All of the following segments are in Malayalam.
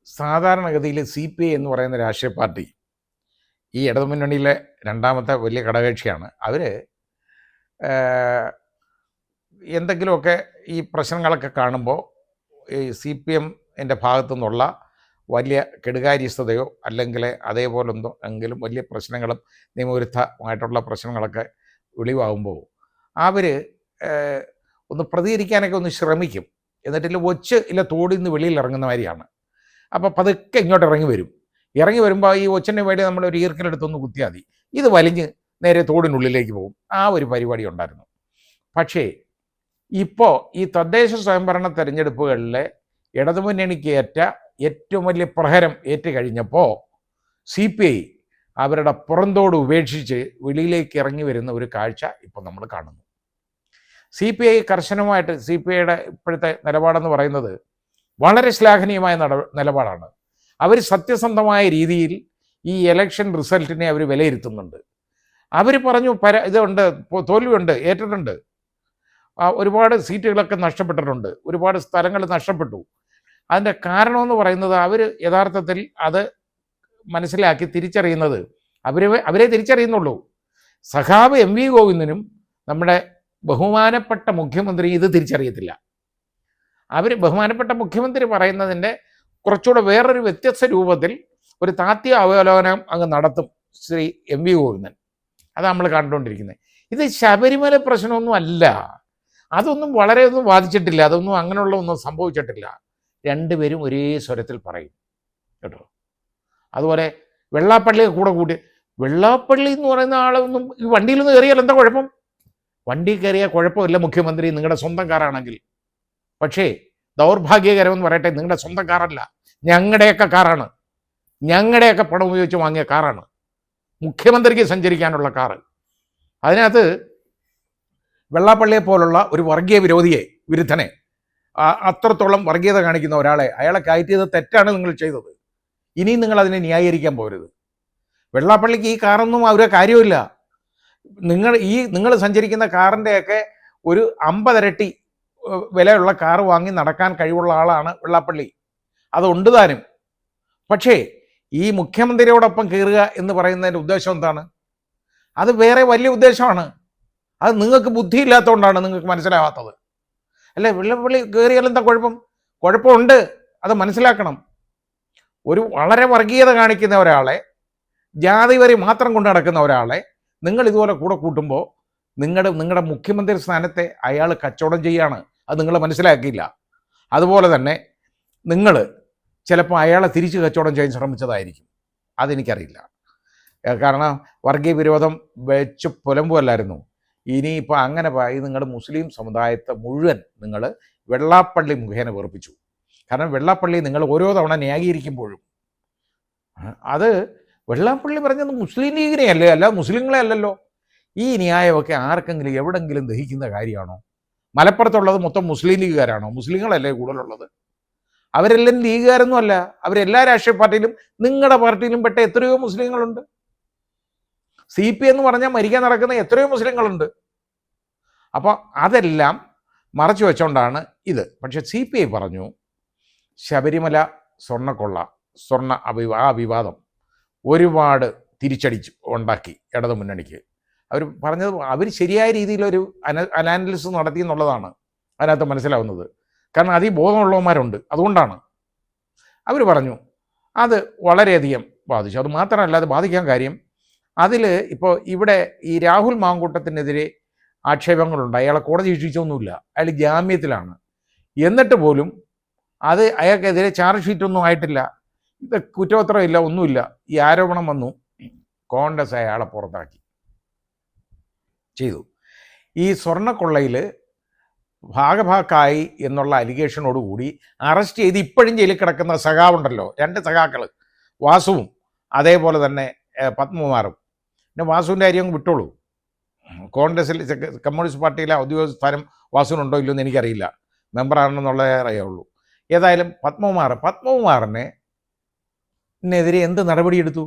സാധാരണഗതിയിൽ CPI എന്ന് പറയുന്ന രാഷ്ട്രീയ പാർട്ടി ഈ ഇടതുമുന്നണിയിലെ രണ്ടാമത്തെ വലിയ ഘടകകക്ഷിയാണ്. അവർ എന്തെങ്കിലുമൊക്കെ ഈ പ്രശ്നങ്ങളൊക്കെ കാണുമ്പോൾ ഈ CPMൻ്റെ ഭാഗത്തു നിന്നുള്ള വലിയ കെടുകാര്യസ്ഥതയോ അല്ലെങ്കിൽ അതേപോലെന്തോ എങ്കിലും വലിയ പ്രശ്നങ്ങളും നിയമവിരുദ്ധമായിട്ടുള്ള പ്രശ്നങ്ങളൊക്കെ വെളിവാകുമ്പോൾ അവർ ഒന്ന് പ്രതികരിക്കാനൊക്കെ ഒന്ന് ശ്രമിക്കും. എന്നിട്ടില്ല ഇല്ല തോടിൽ നിന്ന് വെളിയിൽ ഇറങ്ങുന്ന മാതിരിയാണ്. അപ്പോൾ പതുക്കെ ഇങ്ങോട്ട് ഇറങ്ങി വരും. ഇറങ്ങി വരുമ്പോൾ ഈ ഒച്ചൻ്റെ വേണ്ടി നമ്മൾ ഒരു ഈർക്കലെടുത്തൊന്ന് കുത്തിയാൽ മതി, ഇത് വലിഞ്ഞ് നേരെ തോടിനുള്ളിലേക്ക് പോകും. ആ ഒരു പരിപാടി ഉണ്ടായിരുന്നു. പക്ഷേ ഇപ്പോൾ ഈ തദ്ദേശ സ്വയംഭരണ തെരഞ്ഞെടുപ്പുകളിലെ ഇടതുമുന്നണിക്ക് ഏറ്റവും വലിയ പ്രഹരം കഴിഞ്ഞപ്പോൾ CPI അവരുടെ പുറന്തോട് ഉപേക്ഷിച്ച് വെളിയിലേക്ക് ഇറങ്ങി വരുന്ന ഒരു കാഴ്ച ഇപ്പോൾ നമ്മൾ കാണുന്നു. CPI കർശനമായിട്ട് CPIയുടെ ഇപ്പോഴത്തെ നിലപാടെന്ന് പറയുന്നത് വളരെ ശ്ലാഘനീയമായ നിലപാടാണ്. അവർ സത്യസന്ധമായ രീതിയിൽ ഈ ഇലക്ഷൻ റിസൾട്ടിനെ അവർ വിലയിരുത്തുന്നുണ്ട്. അവർ പറഞ്ഞു ഇതുണ്ട്, തോൽവിയുണ്ട്, ഏറ്റിട്ടുണ്ട്, ഒരുപാട് സീറ്റുകളൊക്കെ നഷ്ടപ്പെട്ടിട്ടുണ്ട്, ഒരുപാട് സ്ഥലങ്ങൾ നഷ്ടപ്പെട്ടു. അതിൻ്റെ കാരണമെന്ന് പറയുന്നത് അവർ യഥാർത്ഥത്തിൽ അത് മനസ്സിലാക്കി തിരിച്ചറിയുന്നത് അവരെ തിരിച്ചറിയുന്നുള്ളൂ. സഖാവ് MV ഗോവിന്ദനും നമ്മുടെ ബഹുമാനപ്പെട്ട മുഖ്യമന്ത്രി ഇത് തിരിച്ചറിയത്തില്ല. ബഹുമാനപ്പെട്ട മുഖ്യമന്ത്രി പറയുന്നതിൻ്റെ കുറച്ചുകൂടെ വേറൊരു വ്യത്യസ്ത രൂപത്തിൽ ഒരു താത്വിക അവലോകനം അങ്ങ് നടത്തും ശ്രീ MV ഗോവിന്ദൻ. അതാണ് നമ്മൾ കണ്ടുകൊണ്ടിരിക്കുന്നത്. ഇത് ശബരിമല പ്രശ്നമൊന്നും അല്ല, അതൊന്നും വളരെയൊന്നും ബാധിച്ചിട്ടില്ല, അതൊന്നും അങ്ങനെയുള്ള ഒന്നും സംഭവിച്ചിട്ടില്ല. രണ്ടുപേരും ഒരേ സ്വരത്തിൽ പറയും കേട്ടോ. അതുപോലെ വെള്ളാപ്പള്ളിയെ കൂട്ടി, വെള്ളാപ്പള്ളി എന്ന് പറയുന്ന ആളൊന്നും ഈ വണ്ടിയിലൊന്നും കയറിയാൽ എന്താ കുഴപ്പം? വണ്ടി കയറിയാൽ കുഴപ്പമില്ല മുഖ്യമന്ത്രി, നിങ്ങളുടെ സ്വന്തം കാറാണെങ്കിൽ. പക്ഷേ ദൗർഭാഗ്യകരമെന്ന് പറയട്ടെ, നിങ്ങളുടെ സ്വന്തം കാറല്ല, ഞങ്ങളുടെയൊക്കെ കാറാണ്, ഞങ്ങളുടെയൊക്കെ പണം ഉപയോഗിച്ച് വാങ്ങിയ കാറാണ് മുഖ്യമന്ത്രിക്ക് സഞ്ചരിക്കാനുള്ള കാറ്. അതിനകത്ത് വെള്ളാപ്പള്ളിയെ പോലുള്ള ഒരു വർഗീയ വിരുദ്ധനെ, അത്രത്തോളം വർഗീയത കാണിക്കുന്ന ഒരാളെ അയാളെ കയറ്റിയത് തെറ്റാണ് നിങ്ങൾ ചെയ്തത്. ഇനിയും നിങ്ങൾ അതിനെ ന്യായീകരിക്കാൻ പോരുത്. വെള്ളാപ്പള്ളിക്ക് ഈ കാറൊന്നും അവരെ കാര്യമില്ല. നിങ്ങൾ സഞ്ചരിക്കുന്ന കാറിൻ്റെയൊക്കെ ഒരു 50 ഇരട്ടി വിലയുള്ള കാറ് വാങ്ങി നടക്കാൻ കഴിവുള്ള ആളാണ് വെള്ളാപ്പള്ളി, അതുണ്ട് താനും. പക്ഷേ ഈ മുഖ്യമന്ത്രിയോടൊപ്പം കയറുക എന്ന് പറയുന്നതിൻ്റെ ഉദ്ദേശം എന്താണ്? അത് വേറെ വലിയ ഉദ്ദേശമാണ്. അത് നിങ്ങൾക്ക് ബുദ്ധിയില്ലാത്തതുകൊണ്ടാണ് നിങ്ങൾക്ക് മനസ്സിലാവാത്തത്. അല്ലേ, വെള്ളാപ്പള്ളി കയറിയാൽ എന്താ കുഴപ്പം? കുഴപ്പമുണ്ട്, അത് മനസ്സിലാക്കണം. ഒരു വളരെ വർഗീയത കാണിക്കുന്ന ഒരാളെ, ജാതി വരി മാത്രം കൊണ്ട് നടക്കുന്ന ഒരാളെ നിങ്ങൾ ഇതുപോലെ കൂടെ കൂട്ടുമ്പോൾ നിങ്ങളുടെ മുഖ്യമന്ത്രി സ്ഥാനത്തെ അയാൾ കച്ചവടം ചെയ്യാണ്. അത് നിങ്ങൾ മനസ്സിലാക്കിയില്ല. അതുപോലെ തന്നെ നിങ്ങൾ ചിലപ്പോൾ അയാളെ തിരിച്ച് കച്ചവടം ചെയ്യാൻ ശ്രമിച്ചതായിരിക്കും, അതെനിക്കറിയില്ല. കാരണം വർഗീയ വിരോധം വെച്ച് പുലമ്പുമല്ലായിരുന്നു. ഇനിയിപ്പോൾ അങ്ങനെ ഈ നിങ്ങളുടെ മുസ്ലിം സമുദായത്തെ മുഴുവൻ നിങ്ങൾ വെള്ളാപ്പള്ളി മുഖേന വെറുപ്പിച്ചു. കാരണം വെള്ളാപ്പള്ളി നിങ്ങൾ ഓരോ തവണ ന്യായീകരിക്കുമ്പോഴും അത് വെള്ളാപ്പള്ളി പറഞ്ഞത് മുസ്ലിം ലീഗിനെ അല്ലേ, അല്ല മുസ്ലിങ്ങളെ അല്ലല്ലോ. ഈ ന്യായമൊക്കെ ആർക്കെങ്കിലും എവിടെങ്കിലും ദഹിക്കുന്ന കാര്യമാണോ? മലപ്പുറത്തുള്ളത് മൊത്തം മുസ്ലിം ലീഗുകാരാണോ? മുസ്ലിങ്ങളല്ലേ കൂടുതലുള്ളത്? അവരെല്ലാം ലീഗുകാരൊന്നും അല്ല, അവരെല്ലാ രാഷ്ട്രീയ പാർട്ടിയിലും, നിങ്ങളുടെ പാർട്ടിയിലും പെട്ട എത്രയോ മുസ്ലിങ്ങളുണ്ട്. CPI എന്ന് പറഞ്ഞാൽ മരിക്കാൻ നടക്കുന്ന എത്രയോ മുസ്ലിങ്ങളുണ്ട്. അപ്പോൾ അതെല്ലാം മറച്ചു വെച്ചുകൊണ്ടാണ് ഇത്. പക്ഷെ CPI പറഞ്ഞു ശബരിമല സ്വർണ്ണക്കൊള്ള, ആ വിവാദം ഒരുപാട് തിരിച്ചടിച്ചു ഉണ്ടാക്കി ഇടതുമുന്നണിക്ക്. അവർ പറഞ്ഞത് അവർ ശരിയായ രീതിയിലൊരു അനാലിസിസ് നടത്തി എന്നുള്ളതാണ് അതിനകത്ത് മനസ്സിലാവുന്നത്. കാരണം അതിൽ ബോധമുള്ളവന്മാരുണ്ട്, അതുകൊണ്ടാണ്. അവർ പറഞ്ഞു അത് വളരെയധികം ബാധിച്ചു. അത് മാത്രമല്ല, അത് ബാധിക്കാൻ കാര്യം അതിൽ ഇപ്പോൾ ഇവിടെ ഈ രാഹുൽ മാങ്കൂട്ടത്തിനെതിരെ ആക്ഷേപങ്ങളുണ്ട്. അയാളെ കോടതി ശിക്ഷിച്ചൊന്നുമില്ല, അയാൾ ജാമ്യത്തിലാണ്. എന്നിട്ട് പോലും അത് അയാൾക്കെതിരെ ചാർജ് ഷീറ്റൊന്നും ആയിട്ടില്ല, ഇത് കുറ്റപത്രമില്ല, ഒന്നുമില്ല. ഈ ആരോപണം വന്നു, കോൺഗ്രസ് അയാളെ പുറത്താക്കി ചെയ്തു. ഈ സ്വർണ്ണക്കൊള്ളയിൽ ഭാഗഭാക്കായി എന്നുള്ള അലിഗേഷനോടുകൂടി അറസ്റ്റ് ചെയ്ത് ഇപ്പോഴും ജയിലിൽ കിടക്കുന്ന സഖാവുണ്ടല്ലോ, 2 സഖാക്കൾ, വാസുവും അതേപോലെ തന്നെ പത്മകുമാറും. പിന്നെ വാസുവിൻ്റെ കാര്യം വിട്ടോളൂ, കോൺഗ്രസിൽ കമ്മ്യൂണിസ്റ്റ് പാർട്ടിയിലെ ഔദ്യോഗിക സ്ഥാനം വാസുവിനുണ്ടോ ഇല്ലയോ എന്ന് എനിക്കറിയില്ല, മെമ്പറാണെന്നുള്ളതേ അറിയുള്ളൂ. ഏതായാലും പത്മകുമാറിനെതിരെ എന്ത് നടപടിയെടുത്തു?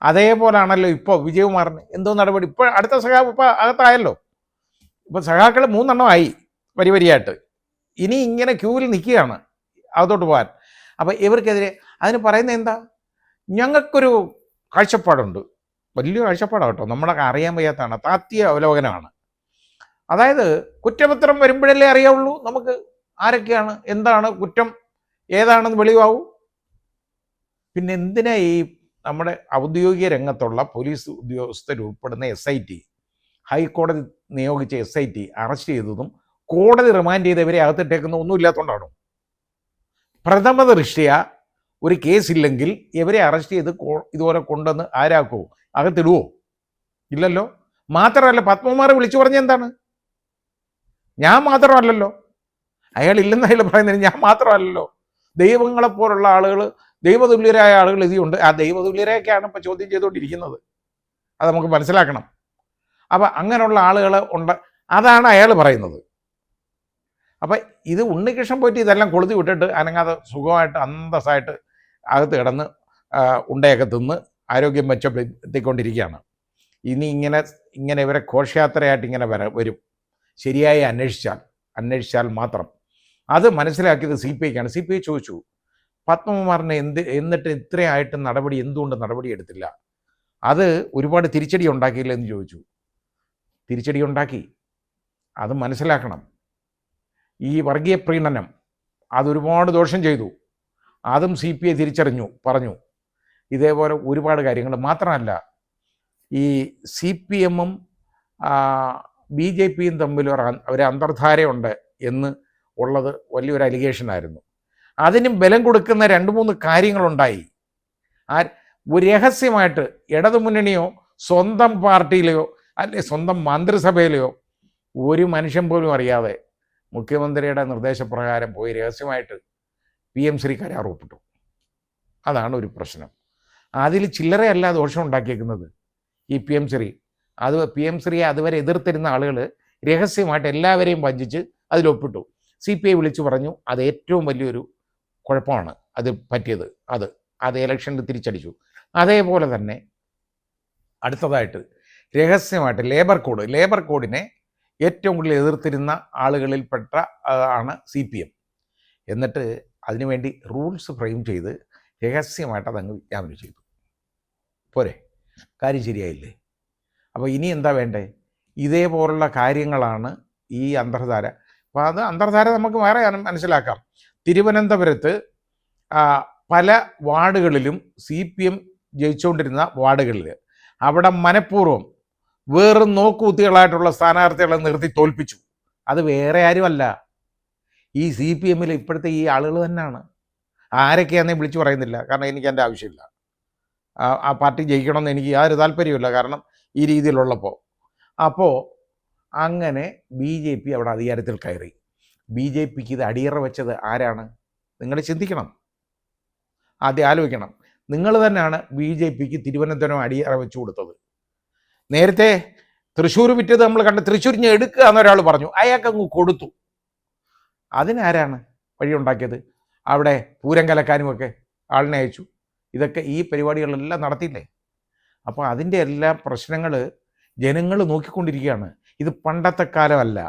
അതേപോലാണല്ലോ ഇപ്പോൾ വിജയകുമാറിന് എന്തോ നടപടി. ഇപ്പോൾ അടുത്ത സഖാവ് ഇപ്പോൾ അകത്തായല്ലോ. ഇപ്പോൾ സഖാക്കൾ 3 എണ്ണമായി വരിയായിട്ട്. ഇനി ഇങ്ങനെ ക്യൂവിൽ നിൽക്കുകയാണ് അകത്തോട്ട് പോകാൻ. അപ്പോൾ ഇവർക്കെതിരെ അതിന് പറയുന്നത് എന്താ? ഞങ്ങൾക്കൊരു കാഴ്ചപ്പാടുണ്ട്, വലിയ കാഴ്ചപ്പാടാണ് കേട്ടോ, നമ്മളൊക്കെ അറിയാൻ വയ്യാത്തതാണ്, താത്വിക അവലോകനമാണ്. അതായത് കുറ്റപത്രം വരുമ്പോഴല്ലേ അറിയാവുള്ളൂ നമുക്ക് ആരൊക്കെയാണ്, എന്താണ് കുറ്റം, ഏതാണെന്ന് വെളിവാകൂ. പിന്നെ എന്തിനാ ഈ നമ്മുടെ ഔദ്യോഗിക രംഗത്തുള്ള പോലീസ് ഉദ്യോഗസ്ഥരുൾപ്പെടുന്ന SIT, ഹൈക്കോടതി നിയോഗിച്ച SIT അറസ്റ്റ് ചെയ്തതും കോടതി റിമാൻഡ് ചെയ്തവരെ അകത്തിട്ടേക്കുന്ന ഒന്നും ഇല്ലാത്തതുകൊണ്ടാണോ? പ്രഥമ ദൃഷ്ട്യാ ഒരു കേസില്ലെങ്കിൽ ഇവരെ അറസ്റ്റ് ചെയ്ത് ഇതുപോലെ കൊണ്ടുവന്ന് ആരാക്കുമോ, അകത്തിടുവോ? ഇല്ലല്ലോ. മാത്രമല്ല പത്മകുമാർ വിളിച്ചു പറഞ്ഞ എന്താണ്? ഞാൻ മാത്രമല്ലല്ലോ, അയാൾ ഇല്ലെന്ന് അയാൾ പറയുന്നത്, ഞാൻ മാത്രമല്ലല്ലോ, ദൈവങ്ങളെപ്പോലുള്ള ആളുകൾ, ദൈവതുല്യരായ ആളുകൾ ഇതിലുണ്ട്. ആ ദൈവതുല്യരെയൊക്കെയാണ് ഇപ്പോൾ ചോദ്യം ചെയ്തുകൊണ്ടിരിക്കുന്നത്, അത് നമുക്ക് മനസ്സിലാക്കണം. അപ്പം അങ്ങനെയുള്ള ആളുകൾ ഉണ്ട്, അതാണ് അയാൾ പറയുന്നത്. അപ്പം ഇത് ഉണ്ണികൃഷ്ണൻ പോയിട്ട് ഇതെല്ലാം കൊളുത്തി വിട്ടിട്ട് അനങ്ങാതെ സുഖമായിട്ട് അന്തസ്സായിട്ട് അകത്ത് കിടന്ന് ഉണ്ടയൊക്കെ തിന്ന് ആരോഗ്യം മെച്ചപ്പെടുത്തിക്കൊണ്ടിരിക്കുകയാണ്. ഇനി ഇങ്ങനെ ഇവരെ ഘോഷയാത്രയായിട്ട് ഇങ്ങനെ വരും, ശരിയായി അന്വേഷിച്ചാൽ മാത്രം. അത് മനസ്സിലാക്കിയത് CPIക്കാണ്. CPI ചോദിച്ചു പത്മകുമാറിനെ എന്നിട്ട് ഇത്രയായിട്ട് എന്തുകൊണ്ട് നടപടി എടുത്തില്ല, അത് ഒരുപാട് തിരിച്ചടി ഉണ്ടാക്കിയില്ല എന്ന് ചോദിച്ചു. തിരിച്ചടി ഉണ്ടാക്കി, അത് മനസ്സിലാക്കണം. ഈ വർഗീയ പ്രീണനം അതൊരുപാട് ദോഷം ചെയ്തു, അതും CPI തിരിച്ചറിഞ്ഞു, പറഞ്ഞു. ഇതേപോലെ ഒരുപാട് കാര്യങ്ങൾ. മാത്രമല്ല ഈ CPM-ഉം BJP-യും തമ്മിൽ ഒരു അന്തർധാരയുണ്ട് എന്ന് ഉള്ളത് വലിയൊരു അലിഗേഷനായിരുന്നു. അതിനും ബലം കൊടുക്കുന്ന 2-3 കാര്യങ്ങളുണ്ടായി. ഒരു രഹസ്യമായിട്ട് ഇടതുമുന്നണിയോ സ്വന്തം പാർട്ടിയിലെയോ അല്ലെ സ്വന്തം മന്ത്രിസഭയിലെയോ ഒരു മനുഷ്യൻ പോലും അറിയാതെ മുഖ്യമന്ത്രിയുടെ നിർദ്ദേശപ്രകാരം പോയി രഹസ്യമായിട്ട് PM ശ്രീ കരാർ ഒപ്പിട്ടു. അതാണ് ഒരു പ്രശ്നം. അതിൽ ചില്ലറയല്ല ദോഷം ഉണ്ടാക്കിയേക്കുന്നത് ഈ PM ശ്രീ. അത് PM ശ്രീയെ അതുവരെ എതിർത്തിരുന്ന ആളുകൾ രഹസ്യമായിട്ട് എല്ലാവരെയും വഞ്ചിച്ച് അതിലൊപ്പിട്ടു. CPI വിളിച്ചു പറഞ്ഞു അത് ഏറ്റവും വലിയൊരു കുഴപ്പമാണ് അത് പറ്റിയത്. അത് ഇലക്ഷനിൽ തിരിച്ചടിച്ചു. അതേപോലെ തന്നെ അടുത്തതായിട്ട് രഹസ്യമായിട്ട് ലേബർ കോഡിനെ ഏറ്റവും കൂടുതൽ എതിർത്തിരുന്ന ആളുകളിൽപ്പെട്ട ആണ് CPM. എന്നിട്ട് അതിനുവേണ്ടി റൂൾസ് ഫ്രെയിം ചെയ്ത് രഹസ്യമായിട്ട് അതങ്ങ് വിജ്ഞാപനം ചെയ്തു. പോരെ, കാര്യം ശരിയായില്ലേ? അപ്പോൾ ഇനി എന്താ വേണ്ടേ? ഇതേപോലുള്ള കാര്യങ്ങളാണ് ഈ അന്തർധാര. അപ്പോൾ അത് അന്തർധാര നമുക്ക് വേറെ മനസ്സിലാക്കാം. തിരുവനന്തപുരത്ത് പല വാർഡുകളിലും CPM ജയിച്ചുകൊണ്ടിരുന്ന വാർഡുകളിൽ അവിടെ മനഃപൂർവ്വം വേറും നോക്കുകുത്തികളായിട്ടുള്ള സ്ഥാനാർത്ഥികളെ നിർത്തി തോൽപ്പിച്ചു. അത് വേറെ ആരുമല്ല, ഈ CPM-ൽ ഇപ്പോഴത്തെ ഈ ആളുകൾ തന്നെയാണ്. ആരൊക്കെയാണെന്നേ വിളിച്ചു പറയുന്നില്ല, കാരണം എനിക്ക് എൻ്റെ ആവശ്യമില്ല. ആ പാർട്ടി ജയിക്കണമെന്ന് എനിക്ക് യാതൊരു താല്പര്യമില്ല, കാരണം ഈ രീതിയിലുള്ളപ്പോൾ. അപ്പോൾ അങ്ങനെ BJP അവിടെ അധികാരത്തിൽ കയറി. BJPക്ക് ഇത് അടിയറ വെച്ചത് ആരാണ്? നിങ്ങൾ ചിന്തിക്കണം, ആദ്യം ആലോചിക്കണം. നിങ്ങൾ തന്നെയാണ് BJPക്ക് തിരുവനന്തപുരം അടിയറ വെച്ചു കൊടുത്തത്. നേരത്തെ തൃശ്ശൂർ വിറ്റത് നമ്മൾ കണ്ട്, തൃശ്ശൂരിനെ എടുക്കുക എന്നൊരാൾ പറഞ്ഞു, അയാൾക്കങ്ങ് കൊടുത്തു. അതിനാരാണ് വഴിയുണ്ടാക്കിയത്? അവിടെ പൂരം കലക്കാനുമൊക്കെ ആളിനെ അയച്ചു. ഇതൊക്കെ ഈ പരിപാടികളെല്ലാം നടത്തിയില്ലേ? അപ്പോൾ അതിൻ്റെ എല്ലാ പ്രശ്നങ്ങൾ ജനങ്ങൾ നോക്കിക്കൊണ്ടിരിക്കുകയാണ്. ഇത് പണ്ടത്തെ കാലമല്ല.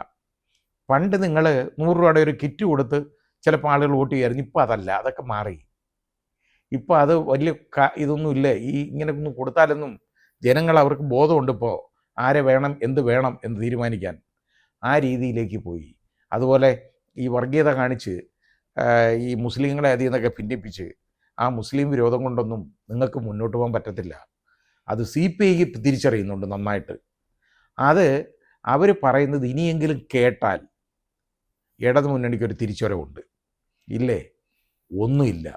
പണ്ട് നിങ്ങൾ 100 രൂപയുടെ ഒരു കിറ്റ് കൊടുത്ത് ചിലപ്പോൾ ആളുകൾ വോട്ട് ചെയ്യായിരുന്നു. ഇപ്പോൾ അതല്ല, അതൊക്കെ മാറി. ഇപ്പോൾ അത് വലിയ ഇതൊന്നുമില്ല. ഇങ്ങനെ ഒന്നും കൊടുത്താലൊന്നും ജനങ്ങൾ അവർക്ക് ബോധമുണ്ട് ഇപ്പോൾ ആരെ വേണം എന്ത് വേണം എന്ന് തീരുമാനിക്കാൻ. ആ രീതിയിലേക്ക് പോയി. അതുപോലെ ഈ വർഗീയത കാണിച്ച് ഈ മുസ്ലിങ്ങളെ അതിൽ നിന്നൊക്കെ ഭിന്നിപ്പിച്ച് ആ മുസ്ലിം വിരോധം കൊണ്ടൊന്നും നിങ്ങൾക്ക് മുന്നോട്ട് പോകാൻ പറ്റത്തില്ല. അത് CPI തിരിച്ചറിയുന്നുണ്ട് നന്നായിട്ട്. അത് അവർ പറയുന്നത് ഇനിയെങ്കിലും കേട്ടാൽ ഇടതു മുന്നണിക്കൊരു തിരിച്ചറിവുണ്ട്. ഇല്ലേ? ഒന്നുമില്ല.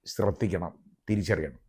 ശ്രദ്ധിക്കണം, തിരിച്ചറിയണം.